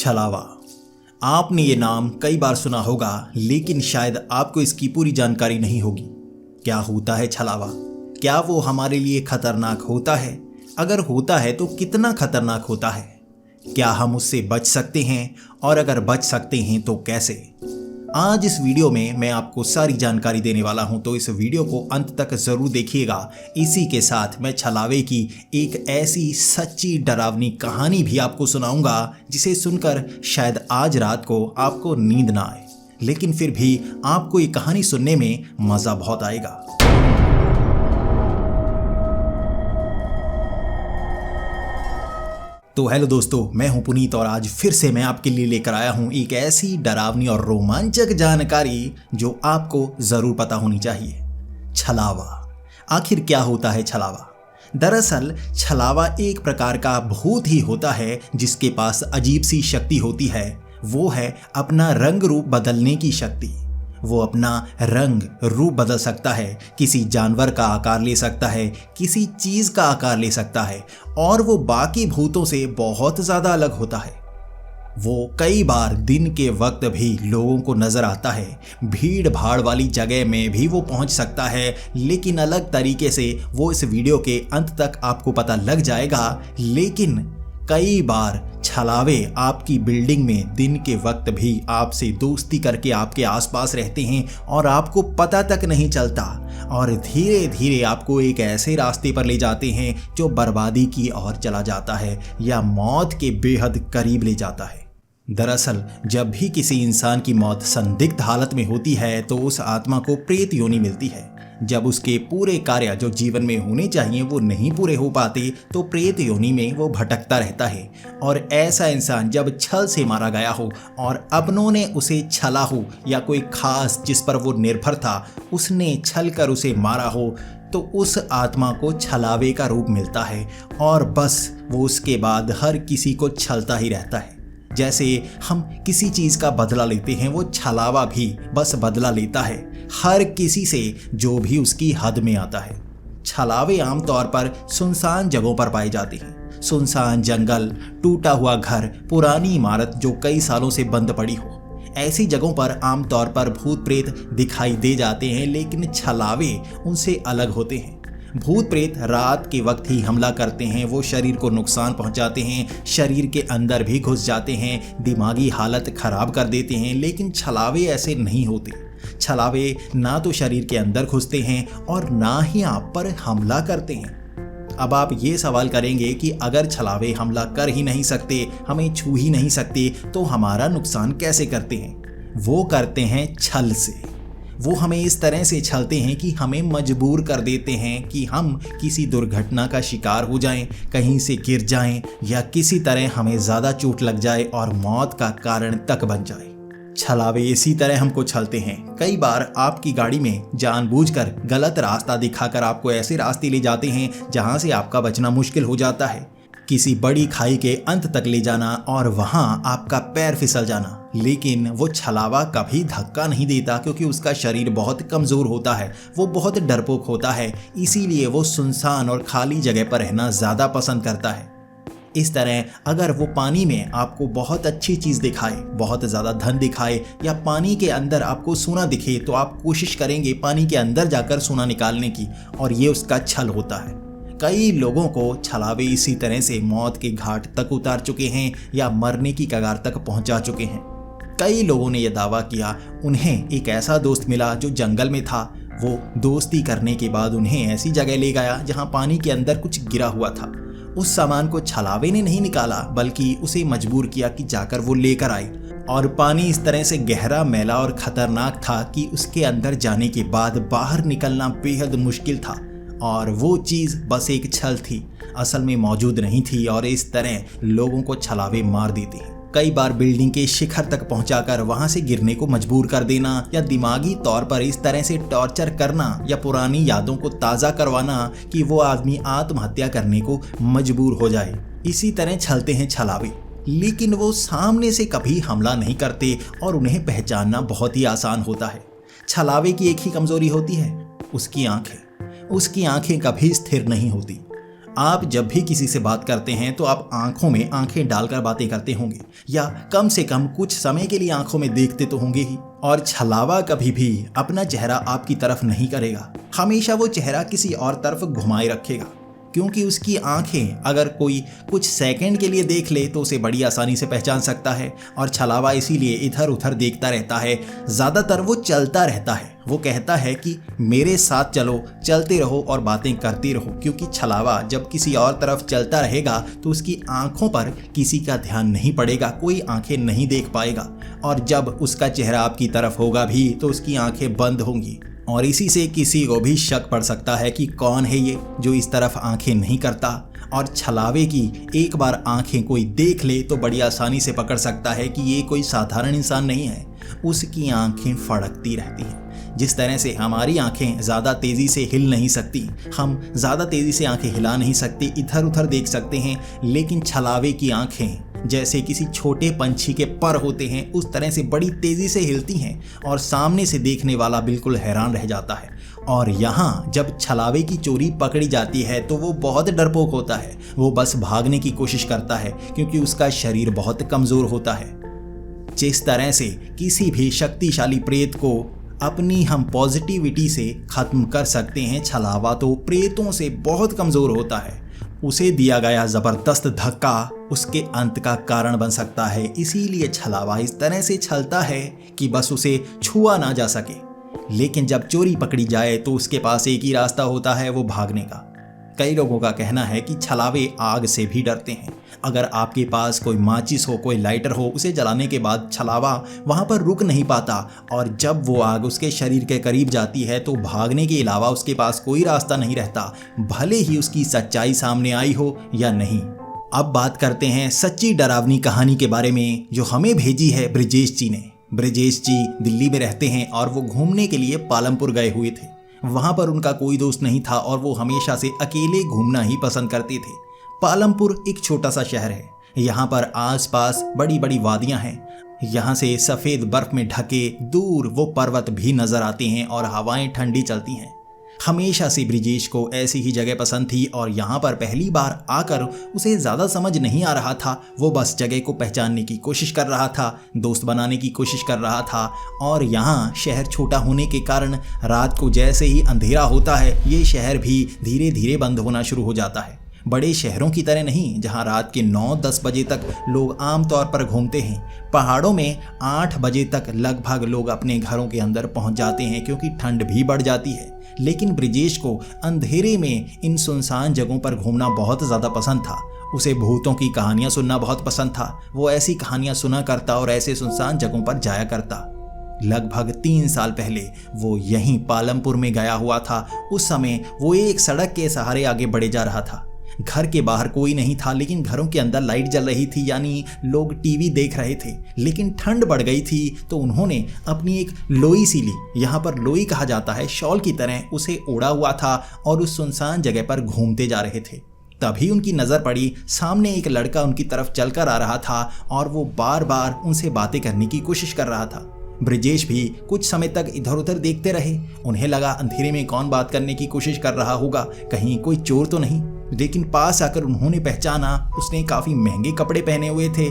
छलावा। आपने ये नाम कई बार सुना होगा, लेकिन शायद आपको इसकी पूरी जानकारी नहीं होगी। क्या होता है छलावा? क्या वो हमारे लिए खतरनाक होता है? अगर होता है तो कितना खतरनाक होता है? क्या हम उससे बच सकते हैं, और अगर बच सकते हैं तो कैसे? आज इस वीडियो में मैं आपको सारी जानकारी देने वाला हूं, तो इस वीडियो को अंत तक जरूर देखिएगा। इसी के साथ मैं छलावे की एक ऐसी सच्ची डरावनी कहानी भी आपको सुनाऊंगा जिसे सुनकर शायद आज रात को आपको नींद ना आए, लेकिन फिर भी आपको ये कहानी सुनने में मजा बहुत आएगा। तो हेलो दोस्तों, मैं हूं पुनीत और आज फिर से मैं आपके लिए लेकर आया हूं एक ऐसी डरावनी और रोमांचक जानकारी जो आपको जरूर पता होनी चाहिए। छलावा। आखिर क्या होता है छलावा? दरअसल छलावा एक प्रकार का भूत ही होता है जिसके पास अजीब सी शक्ति होती है। वो है अपना रंग रूप बदलने की शक्ति। वो अपना रंग रूप बदल सकता है, किसी जानवर का आकार ले सकता है, किसी चीज का आकार ले सकता है, और वो बाकी भूतों से बहुत ज्यादा अलग होता है। वो कई बार दिन के वक्त भी लोगों को नजर आता है, भीड़ भाड़ वाली जगह में भी वो पहुंच सकता है, लेकिन अलग तरीके से वो इस वीडियो के अंत तक आपको पता लग जाएगा। लेकिन कई बार छलावे आपकी बिल्डिंग में दिन के वक्त भी आपसे दोस्ती करके आपके आसपास रहते हैं और आपको पता तक नहीं चलता, और धीरे धीरे आपको एक ऐसे रास्ते पर ले जाते हैं जो बर्बादी की ओर चला जाता है या मौत के बेहद करीब ले जाता है। दरअसल जब भी किसी इंसान की मौत संदिग्ध हालत में होती है तो उस आत्मा को प्रेत योनि मिलती है। जब उसके पूरे कार्य जो जीवन में होने चाहिए वो नहीं पूरे हो पाते तो प्रेत योनि में वो भटकता रहता है। और ऐसा इंसान जब छल से मारा गया हो और अपनों ने उसे छला हो, या कोई खास जिस पर वो निर्भर था उसने छल कर उसे मारा हो, तो उस आत्मा को छलावे का रूप मिलता है, और बस वो उसके बाद हर किसी को छलता ही रहता है। जैसे हम किसी चीज का बदला लेते हैं, वो छलावा भी बस बदला लेता है हर किसी से जो भी उसकी हद में आता है। छलावे आमतौर पर सुनसान जगहों पर पाए जाते हैं। सुनसान जंगल, टूटा हुआ घर, पुरानी इमारत जो कई सालों से बंद पड़ी हो, ऐसी जगहों पर आमतौर पर भूत प्रेत दिखाई दे जाते हैं। लेकिन छलावे उनसे अलग होते हैं। भूत प्रेत रात के वक्त ही हमला करते हैं, वो शरीर को नुकसान पहुंचाते हैं, शरीर के अंदर भी घुस जाते हैं, दिमागी हालत खराब कर देते हैं। लेकिन छलावे ऐसे नहीं होते। छलावे ना तो शरीर के अंदर घुसते हैं और ना ही आप पर हमला करते हैं। अब आप ये सवाल करेंगे कि अगर छलावे हमला कर ही नहीं सकते, हमें छू ही नहीं सकते, तो हमारा नुकसान कैसे करते हैं? वो करते हैं छल से। वो हमें इस तरह से छलते हैं कि हमें मजबूर कर देते हैं कि हम किसी दुर्घटना का शिकार हो जाएं, कहीं से गिर जाएं, या किसी तरह हमें ज़्यादा चोट लग जाए और मौत का कारण तक बन जाए। छलावे इसी तरह हमको छलते हैं। कई बार आपकी गाड़ी में जानबूझकर गलत रास्ता दिखाकर आपको ऐसे रास्ते ले जाते हैं जहां से आपका बचना मुश्किल हो जाता है। किसी बड़ी खाई के अंत तक ले जाना और वहां आपका पैर फिसल जाना। लेकिन वो छलावा कभी धक्का नहीं देता, क्योंकि उसका शरीर बहुत कमज़ोर होता है, वो बहुत डरपोक होता है, इसीलिए वो सुनसान और खाली जगह पर रहना ज़्यादा पसंद करता है। इस तरह अगर वो पानी में आपको बहुत अच्छी चीज़ दिखाए, बहुत ज़्यादा धन दिखाए, या पानी के अंदर आपको सोना दिखे, तो आप कोशिश करेंगे पानी के अंदर जाकर सोना निकालने की, और ये उसका छल होता है। कई लोगों को छलावे इसी तरह से मौत के घाट तक उतार चुके हैं या मरने की कगार तक पहुंचा चुके हैं। कई लोगों ने यह दावा किया उन्हें एक ऐसा दोस्त मिला जो जंगल में था। वो दोस्ती करने के बाद उन्हें ऐसी जगह ले गया जहां पानी के अंदर कुछ गिरा हुआ था। उस सामान को छलावे ने नहीं निकाला, बल्कि उसे मजबूर किया कि जाकर वो लेकर आए। और पानी इस तरह से गहरा, मैला और खतरनाक था कि उसके अंदर जाने के बाद बाहर निकलना बेहद मुश्किल था। और वो चीज़ बस एक छल थी, असल में मौजूद नहीं थी, और इस तरह लोगों को छलावे मार देते हैं। कई बार बिल्डिंग के शिखर तक पहुंचाकर वहां से गिरने को मजबूर कर देना, या दिमागी तौर पर इस तरह से टॉर्चर करना, या पुरानी यादों को ताज़ा करवाना कि वो आदमी आत्महत्या करने को मजबूर हो जाए। इसी तरह छलते हैं छलावे। लेकिन वो सामने से कभी हमला नहीं करते और उन्हें पहचानना बहुत ही आसान होता है। छलावे की एक ही कमजोरी होती है, उसकी आंखें। उसकी आंखें कभी स्थिर नहीं होती। आप जब भी किसी से बात करते हैं तो आप आंखों में आंखें डालकर बातें करते होंगे, या कम से कम कुछ समय के लिए आंखों में देखते तो होंगे ही। और छलावा कभी भी अपना चेहरा आपकी तरफ नहीं करेगा, हमेशा वो चेहरा किसी और तरफ घुमाए रखेगा, क्योंकि उसकी आंखें अगर कोई कुछ सेकंड के लिए देख ले तो उसे बड़ी आसानी से पहचान सकता है। और छलावा इसीलिए इधर उधर देखता रहता है, ज़्यादातर वो चलता रहता है। वो कहता है कि मेरे साथ चलो, चलते रहो और बातें करते रहो, क्योंकि छलावा जब किसी और तरफ चलता रहेगा तो उसकी आंखों पर किसी का ध्यान नहीं पड़ेगा, कोई आंखें नहीं देख पाएगा। और जब उसका चेहरा आपकी तरफ होगा भी तो उसकी आंखें बंद होंगी, और इसी से किसी को भी शक पड़ सकता है कि कौन है ये जो इस तरफ आंखें नहीं करता। और छलावे की एक बार आंखें कोई देख ले तो बड़ी आसानी से पकड़ सकता है कि ये कोई साधारण इंसान नहीं है। उसकी आंखें फड़कती रहती हैं। जिस तरह से हमारी आंखें ज़्यादा तेज़ी से हिल नहीं सकती, हम ज़्यादा तेज़ी से आंखें हिला नहीं सकते, इधर उधर देख सकते हैं, लेकिन छलावे की आंखें जैसे किसी छोटे पंछी के पर होते हैं उस तरह से बड़ी तेज़ी से हिलती हैं, और सामने से देखने वाला बिल्कुल हैरान रह जाता है। और यहाँ जब छलावे की चोरी पकड़ी जाती है तो वो बहुत डरपोक होता है। वो बस भागने की कोशिश करता है क्योंकि उसका शरीर बहुत कमज़ोर होता है। जिस तरह से किसी भी शक्तिशाली प्रेत को अपनी हम पॉजिटिविटी से ख़त्म कर सकते हैं, छलावा तो प्रेतों से बहुत कमज़ोर होता है। उसे दिया गया ज़बरदस्त धक्का उसके अंत का कारण बन सकता है। इसीलिए छलावा इस तरह से छलता है कि बस उसे छुआ ना जा सके। लेकिन जब चोरी पकड़ी जाए तो उसके पास एक ही रास्ता होता है, वो भागने का। कई लोगों का कहना है कि छलावे आग से भी डरते हैं। अगर आपके पास कोई माचिस हो, कोई लाइटर हो, उसे जलाने के बाद छलावा वहाँ पर रुक नहीं पाता, और जब वो आग उसके शरीर के करीब जाती है तो भागने के अलावा उसके पास कोई रास्ता नहीं रहता, भले ही उसकी सच्चाई सामने आई हो या नहीं। अब बात करते हैं सच्ची डरावनी कहानी के बारे में जो हमें भेजी है ब्रिजेश जी ने। ब्रिजेश जी दिल्ली में रहते हैं और वो घूमने के लिए पालमपुर गए हुए थे। वहाँ पर उनका कोई दोस्त नहीं था और वो हमेशा से अकेले घूमना ही पसंद करते थे। पालमपुर एक छोटा सा शहर है। यहाँ पर आसपास बड़ी बड़ी वादियाँ हैं। यहाँ से सफ़ेद बर्फ में ढके दूर वो पर्वत भी नज़र आते हैं और हवाएं ठंडी चलती हैं। हमेशा से ब्रिजेश को ऐसी ही जगह पसंद थी और यहाँ पर पहली बार आकर उसे ज़्यादा समझ नहीं आ रहा था। वो बस जगह को पहचानने की कोशिश कर रहा था, दोस्त बनाने की कोशिश कर रहा था। और यहाँ शहर छोटा होने के कारण रात को जैसे ही अंधेरा होता है ये शहर भी धीरे धीरे बंद होना शुरू हो जाता है। बड़े शहरों की तरह नहीं जहाँ रात के 9-10 बजे तक लोग आमतौर पर घूमते हैं। पहाड़ों में 8 बजे तक लगभग लोग अपने घरों के अंदर पहुँच जाते हैं क्योंकि ठंड भी बढ़ जाती है। लेकिन ब्रिजेश को अंधेरे में इन सुनसान जगहों पर घूमना बहुत ज़्यादा पसंद था। उसे भूतों की कहानियाँ सुनना बहुत पसंद था। वो ऐसी कहानियाँ सुना करता और ऐसे सुनसान जगहों पर जाया करता। लगभग 3 साल पहले वो यहीं पालमपुर में गया हुआ था। उस समय वो एक सड़क के सहारे आगे बढ़े जा रहा था। घर के बाहर कोई नहीं था, लेकिन घरों के अंदर लाइट जल रही थी, यानी लोग टीवी देख रहे थे। लेकिन ठंड बढ़ गई थी तो उन्होंने अपनी एक लोई सी ली, यहाँ पर लोई कहा जाता है, शॉल की तरह उसे ओढ़ा हुआ था और उस सुनसान जगह पर घूमते जा रहे थे। तभी उनकी नज़र पड़ी, सामने एक लड़का उनकी तरफ चलकर आ रहा था और वो बार बार उनसे बातें करने की कोशिश कर रहा था। ब्रिजेश भी कुछ समय तक इधर उधर देखते रहे। उन्हें लगा अंधेरे में कौन बात करने की कोशिश कर रहा होगा, कहीं कोई चोर तो नहीं। लेकिन पास आकर उन्होंने पहचाना उसने काफ़ी महंगे कपड़े पहने हुए थे।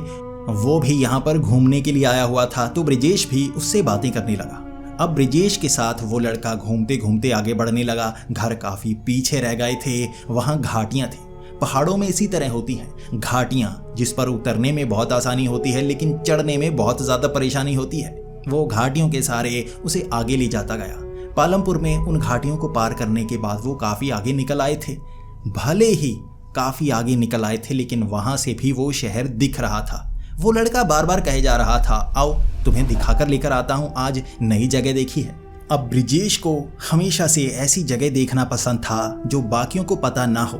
वो भी यहाँ पर घूमने के लिए आया हुआ था, तो ब्रिजेश भी उससे बातें करने लगा। अब ब्रिजेश के साथ वो लड़का घूमते घूमते आगे बढ़ने लगा। घर काफ़ी पीछे रह गए थे। वहाँ घाटियाँ थी। पहाड़ों में इसी तरह होती हैं घाटियाँ, जिस पर उतरने में बहुत आसानी होती है लेकिन चढ़ने में बहुत ज़्यादा परेशानी होती है। वो घाटियों के सहारे उसे आगे ले जाता गया। पालमपुर में उन घाटियों को पार करने के बाद वो काफ़ी आगे निकल आए थे। भले ही काफ़ी आगे निकल आए थे लेकिन वहाँ से भी वो शहर दिख रहा था। वो लड़का बार बार कहे जा रहा था, आओ तुम्हें दिखाकर लेकर आता हूँ, आज नई जगह देखी है। अब ब्रिजेश को हमेशा से ऐसी जगह देखना पसंद था जो बाकियों को पता ना हो।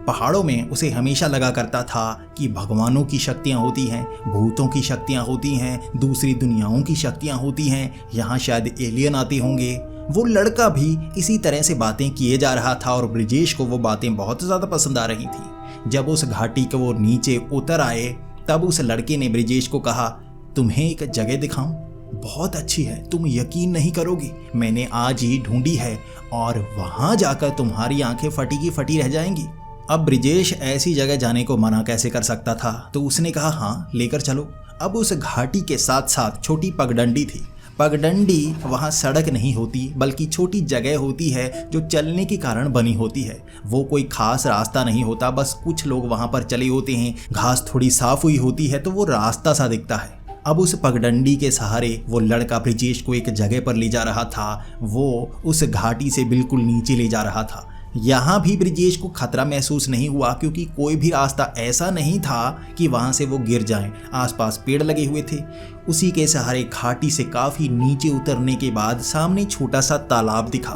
पहाड़ों में उसे हमेशा लगा करता था कि भगवानों की शक्तियाँ होती हैं, भूतों की शक्तियाँ होती हैं, दूसरी दुनियाओं की शक्तियाँ होती हैं, यहाँ शायद एलियन आते होंगे। वो लड़का भी इसी तरह से बातें किए जा रहा था और ब्रिजेश को वो बातें बहुत ज़्यादा पसंद आ रही थी। जब उस घाटी के वो नीचे उतर आए तब उस लड़के ने ब्रिजेश को कहा, तुम्हें एक जगह दिखाऊं, बहुत अच्छी है, तुम यकीन नहीं करोगी, मैंने आज ही ढूंढी है और वहाँ जाकर तुम्हारी आंखें फटी की फटी रह जाएंगी। अब ब्रिजेश ऐसी जगह जाने को मना कैसे कर सकता था, तो उसने कहा हाँ लेकर चलो। अब उस घाटी के साथ साथ छोटी पगडंडी थी। पगडंडी वहाँ सड़क नहीं होती बल्कि छोटी जगह होती है जो चलने के कारण बनी होती है। वो कोई खास रास्ता नहीं होता, बस कुछ लोग वहाँ पर चले होते हैं। घास थोड़ी साफ हुई होती है तो वो रास्ता सा दिखता है। अब उस पगडंडी के सहारे वो लड़का ब्रिजेश को एक जगह पर ले जा रहा था। वो उस घाटी से बिल्कुल नीचे ले जा रहा था। यहाँ भी ब्रिजेश को खतरा महसूस नहीं हुआ क्योंकि कोई भी रास्ता ऐसा नहीं था कि वहाँ से वो गिर जाएं। आसपास पेड़ लगे हुए थे। उसी के सहारे घाटी से काफ़ी नीचे उतरने के बाद सामने छोटा सा तालाब दिखा।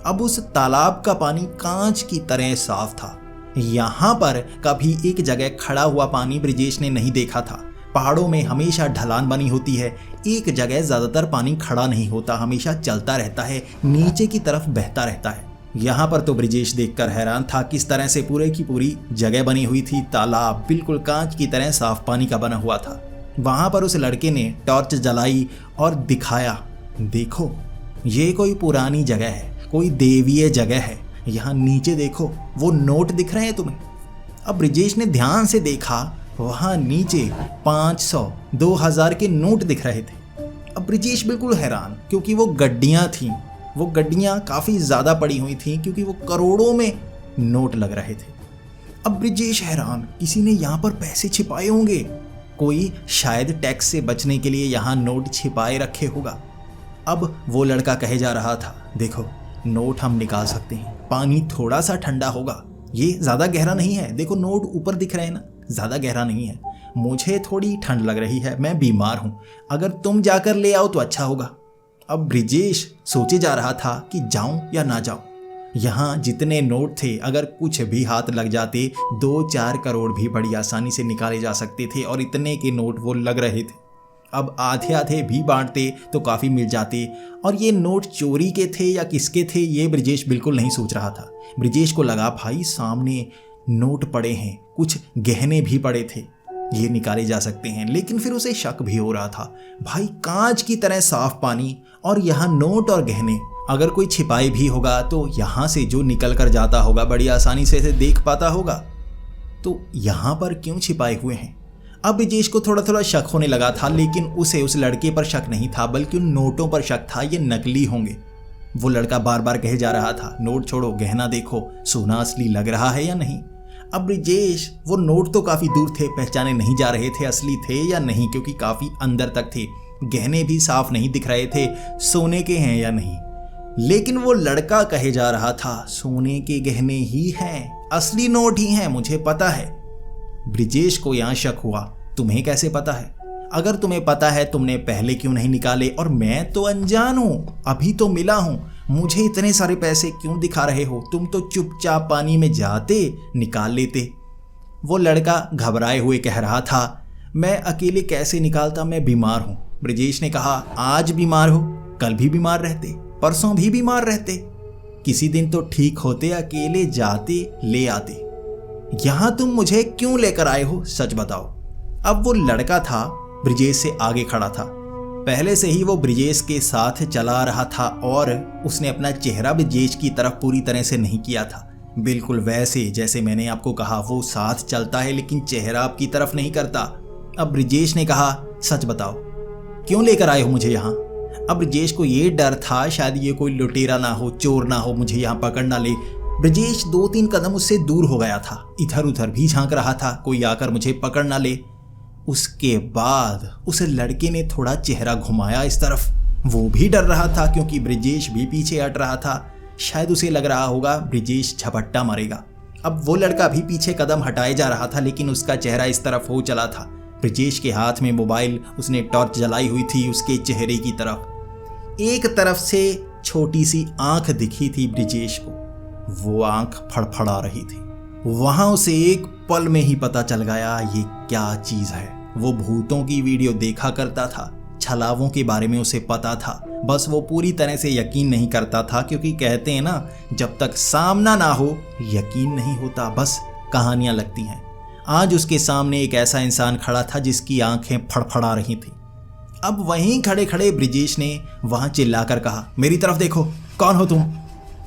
अब उस तालाब का पानी कांच की तरह साफ था। यहाँ पर कभी एक जगह खड़ा हुआ पानी ब्रिजेश ने नहीं देखा था। पहाड़ों में हमेशा ढलान बनी होती है। एक जगह ज़्यादातर पानी खड़ा नहीं होता, हमेशा चलता रहता है, नीचे की तरफ बहता रहता है। यहाँ पर तो ब्रिजेश देखकर हैरान था किस तरह से पूरे की पूरी जगह बनी हुई थी। तालाब बिल्कुल कांच की तरह साफ पानी का बना हुआ था। वहाँ पर उस लड़के ने टॉर्च जलाई और दिखाया, देखो ये कोई पुरानी जगह है, कोई देवीय जगह है। यहाँ नीचे देखो वो नोट दिख रहे हैं तुम्हें। अब ब्रिजेश ने ध्यान से देखा, वहाँ नीचे 500, 2000 के नोट दिख रहे थे। अब ब्रिजेश बिल्कुल हैरान क्योंकि वो गड्डियाँ थीं। वो गड्डियाँ काफ़ी ज़्यादा पड़ी हुई थीं क्योंकि वो करोड़ों में नोट लग रहे थे। अब ब्रिजेश हैरान, किसी ने यहाँ पर पैसे छिपाए होंगे, कोई शायद टैक्स से बचने के लिए यहाँ नोट छिपाए रखे होगा। अब वो लड़का कहे जा रहा था, देखो नोट हम निकाल सकते हैं, पानी थोड़ा सा ठंडा होगा, ये ज़्यादा गहरा नहीं है, देखो नोट ऊपर दिख रहे हैं ना, ज़्यादा गहरा नहीं है। मुझे थोड़ी ठंड लग रही है, मैं बीमार हूँ, अगर तुम जाकर ले आओ तो अच्छा होगा। अब ब्रिजेश सोचे जा रहा था कि जाऊं या ना जाऊं। यहाँ जितने नोट थे, अगर कुछ भी हाथ लग जाते 2-4 करोड़ भी बड़ी आसानी से निकाले जा सकते थे और इतने के नोट वो लग रहे थे। अब आधे आधे भी बांटते तो काफ़ी मिल जाते। और ये नोट चोरी के थे या किसके थे ये ब्रिजेश बिल्कुल नहीं सोच रहा था। ब्रिजेश को लगा भाई सामने नोट पड़े हैं, कुछ गहने भी पड़े थे, ये निकाले जा सकते हैं। लेकिन फिर उसे शक भी हो रहा था, भाई कांच की तरह साफ पानी और यहाँ नोट और गहने, अगर कोई छिपाई भी होगा तो यहाँ से जो निकल कर जाता होगा बड़ी आसानी से इसे देख पाता होगा, तो यहाँ पर क्यों छिपाए हुए हैं। अब ब्रिजेश को थोड़ा थोड़ा शक होने लगा था, लेकिन उसे उस लड़के पर शक नहीं था बल्कि उन नोटों पर शक था, ये नकली होंगे। वो लड़का बार बार कहे जा रहा था, नोट छोड़ो, गहना देखो, सोना असली लग रहा है या नहीं। अब ब्रिजेश, वो नोट तो काफ़ी दूर थे, पहचाने नहीं जा रहे थे असली थे या नहीं, क्योंकि काफ़ी अंदर तक थे। गहने भी साफ नहीं दिख रहे थे, सोने के हैं या नहीं। लेकिन वो लड़का कहे जा रहा था, सोने के गहने ही हैं, असली नोट ही हैं, मुझे पता है। ब्रिजेश को यहाँ शक हुआ, तुम्हें कैसे पता है? अगर तुम्हें पता है तुमने पहले क्यों नहीं निकाले, और मैं तो अनजान हूँ, अभी तो मिला हूँ, मुझे इतने सारे पैसे क्यों दिखा रहे हो? तुम तो चुपचाप पानी में जाते, निकाल लेते। वो लड़का घबराए हुए कह रहा था, मैं अकेले कैसे निकालता, मैं बीमार हूँ। ब्रिजेश ने कहा, आज बीमार हो, कल भी बीमार रहते, परसों भी बीमार रहते, किसी दिन तो ठीक होते, अकेले जाते ले आते। यहाँ तुम मुझे क्यों लेकर आए हो, सच बताओ। अब वो लड़का था ब्रिजेश से आगे खड़ा था, पहले से ही वो ब्रिजेश के साथ चला रहा था और उसने अपना चेहरा ब्रिजेश की तरफ पूरी तरह से नहीं किया था, बिल्कुल वैसे जैसे मैंने आपको कहा, वो साथ चलता है लेकिन चेहरा आपकी तरफ नहीं करता। अब ब्रिजेश ने कहा, सच बताओ क्यों लेकर आए हो मुझे यहाँ? अब ब्रिजेश को ये डर था शायद ये कोई लुटेरा ना हो, चोर ना हो, मुझे यहाँ पकड़ ना ले। ब्रिजेश 2-3 कदम उससे दूर हो गया था, इधर उधर भी झांक रहा था, कोई आकर मुझे पकड़ ना ले। उसके बाद उस लड़के ने थोड़ा चेहरा घुमाया इस तरफ, वो भी डर रहा था क्योंकि ब्रिजेश भी पीछे हट रहा था, शायद उसे लग रहा होगा ब्रिजेश झपट्टा मारेगा। अब वो लड़का भी पीछे कदम हटाए जा रहा था लेकिन उसका चेहरा इस तरफ हो चला था। ब्रिजेश के हाथ में मोबाइल, उसने टॉर्च जलाई हुई थी उसके चेहरे की तरफ। एक तरफ से छोटी सी आंख दिखी थी ब्रिजेश को, वो आंख फड़फड़ा रही थी। वहां उसे एक पल में ही पता चल गया ये क्या चीज है। वो भूतों की वीडियो देखा करता था, छलावों के बारे में उसे पता था, बस वो पूरी तरह से यकीन नहीं करता था क्योंकि कहते हैं ना, जब तक सामना ना हो यकीन नहीं होता, बस कहानियां लगती हैं। आज उसके सामने एक ऐसा इंसान खड़ा था जिसकी आंखें फड़फड़ा रही थी। अब वहीं खड़े खड़े ब्रिजेश ने वहां चिल्लाकर कहा, मेरी तरफ देखो, कौन हो तुम?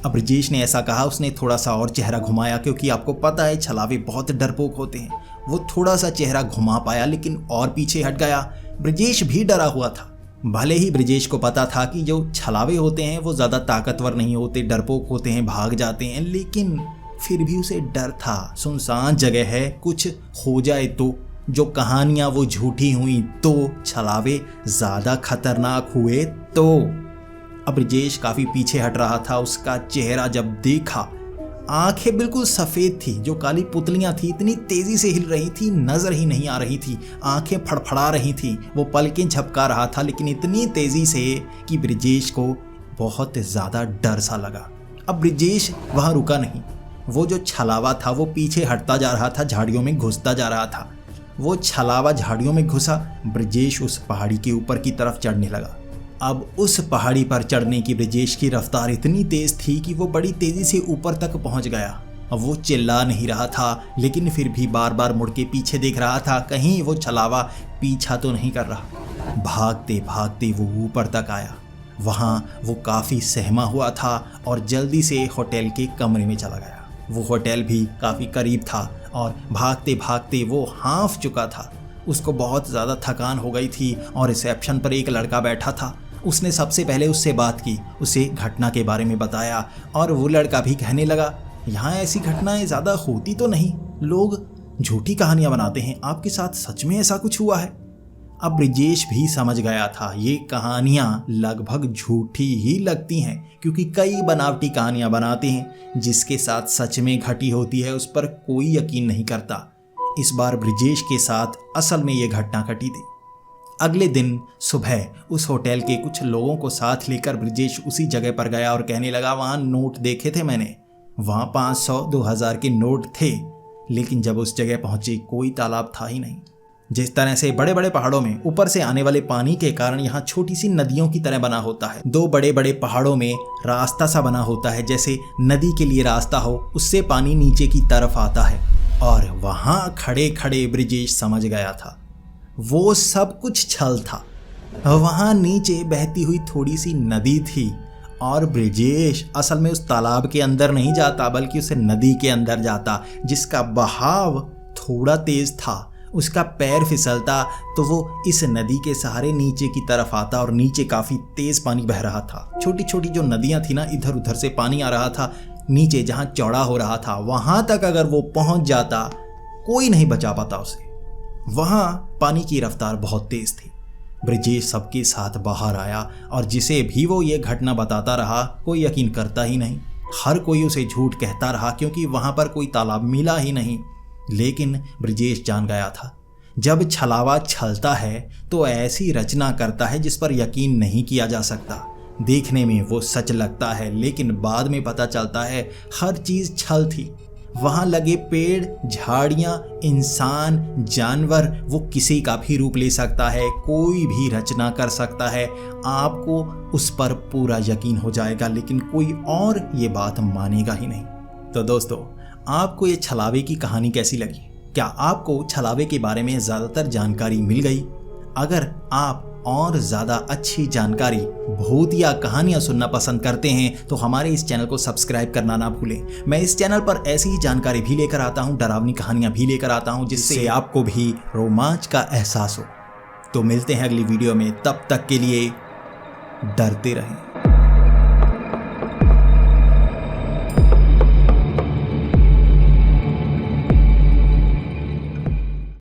अब ब्रजेश ने ऐसा कहा, उसने थोड़ा सा और चेहरा घुमाया, क्योंकि आपको पता है छलावे बहुत डरपोक होते हैं। वो थोड़ा सा चेहरा घुमा पाया लेकिन और पीछे हट गया। ब्रजेश भी डरा हुआ था। भले ही ब्रजेश को पता था कि जो छलावे होते हैं वो ज़्यादा ताकतवर नहीं होते, डरपोक होते हैं, भाग जाते हैं, लेकिन फिर भी उसे डर था। सुनसान जगह है, कुछ हो जाए तो, जो कहानियाँ वो झूठी हुई तो, छलावे ज़्यादा खतरनाक हुए तो। अब ब्रजेश काफ़ी पीछे हट रहा था। उसका चेहरा जब देखा, आंखें बिल्कुल सफ़ेद थी, जो काली पुतलियां थी इतनी तेज़ी से हिल रही थी, नज़र ही नहीं आ रही थी, आंखें फड़फड़ा रही थी, वो पलकें झपका रहा था, लेकिन इतनी तेज़ी से कि ब्रजेश को बहुत ज़्यादा डर सा लगा। अब ब्रजेश वहाँ रुका नहीं। वो जो छलावा था वो पीछे हटता जा रहा था, झाड़ियों में घुसता जा रहा था। वो छलावा झाड़ियों में घुसा, ब्रजेश उस पहाड़ी के ऊपर की तरफ चढ़ने लगा। अब उस पहाड़ी पर चढ़ने की ब्रजेश की रफ्तार इतनी तेज थी कि वो बड़ी तेजी से ऊपर तक पहुंच गया। अब वो चिल्ला नहीं रहा था, लेकिन फिर भी बार बार मुड़ के पीछे देख रहा था, कहीं वो छलावा पीछा तो नहीं कर रहा। भागते भागते वो ऊपर तक आया। वहाँ वो काफ़ी सहमा हुआ था और जल्दी से होटल के कमरे में चला गया। वो होटल भी काफ़ी करीब था और भागते भागते वो हांफ चुका था। उसको बहुत ज़्यादा थकान हो गई थी और रिसेप्शन पर एक लड़का बैठा था। उसने सबसे पहले उससे बात की, उसे घटना के बारे में बताया और वो लड़का भी कहने लगा, यहाँ ऐसी घटनाएं ज़्यादा होती तो नहीं, लोग झूठी कहानियाँ बनाते हैं, आपके साथ सच में ऐसा कुछ हुआ है? अब ब्रजेश भी समझ गया था ये कहानियाँ लगभग झूठी ही लगती हैं, क्योंकि कई बनावटी कहानियाँ बनाते हैं, जिसके साथ सच में घटी होती है उस पर कोई यकीन नहीं करता। इस बार ब्रजेश के साथ असल में ये घटना घटी थी। अगले दिन सुबह उस होटल के कुछ लोगों को साथ लेकर ब्रजेश उसी जगह पर गया और कहने लगा, वहाँ नोट देखे थे मैंने, वहाँ 500, 2000 के नोट थे, लेकिन जब उस जगह पहुंचे कोई तालाब था ही नहीं। जिस तरह से बड़े बड़े पहाड़ों में ऊपर से आने वाले पानी के कारण यहाँ छोटी सी नदियों की तरह बना होता है। दो बड़े बड़े पहाड़ों में रास्ता सा बना होता है, जैसे नदी के लिए रास्ता हो, उससे पानी नीचे की तरफ आता है। और वहाँ खड़े खड़े ब्रजेश समझ गया था वो सब कुछ छल था। वहाँ नीचे बहती हुई थोड़ी सी नदी थी और ब्रजेश असल में उस तालाब के अंदर नहीं जाता, बल्कि उस नदी के अंदर जाता, जिसका बहाव थोड़ा तेज था। उसका पैर फिसलता तो वो इस नदी के सहारे नीचे की तरफ आता और नीचे काफ़ी तेज़ पानी बह रहा था। छोटी छोटी जो नदियाँ थी ना, इधर उधर से पानी आ रहा था। नीचे जहाँ चौड़ा हो रहा था वहाँ तक अगर वो पहुँच जाता, कोई नहीं बचा पाता उसे। वहाँ पानी की रफ्तार बहुत तेज़ थी। ब्रजेश सबके साथ बाहर आया और जिसे भी वो ये घटना बताता रहा, कोई यकीन करता ही नहीं। हर कोई उसे झूठ कहता रहा, क्योंकि वहाँ पर कोई तालाब मिला ही नहीं। लेकिन ब्रजेश जान गया था, जब छलावा छलता है तो ऐसी रचना करता है जिस पर यकीन नहीं किया जा सकता। देखने में वो सच लगता है, लेकिन बाद में पता चलता है हर चीज़ छल थी। वहाँ लगे पेड़, झाड़ियाँ, इंसान, जानवर, वो किसी का भी रूप ले सकता है, कोई भी रचना कर सकता है। आपको उस पर पूरा यकीन हो जाएगा, लेकिन कोई और ये बात मानेगा ही नहीं। तो दोस्तों, आपको ये छलावे की कहानी कैसी लगी? क्या आपको छलावे के बारे में ज़्यादातर जानकारी मिल गई? अगर आप और ज़्यादा अच्छी जानकारी, भूत या कहानियाँ सुनना पसंद करते हैं तो हमारे इस चैनल को सब्सक्राइब करना ना भूलें। मैं इस चैनल पर ऐसी ही जानकारी भी लेकर आता हूँ, डरावनी कहानियाँ भी लेकर आता हूँ, जिससे आपको भी रोमांच का एहसास हो। तो मिलते हैं अगली वीडियो में, तब तक के लिए डरते रहें।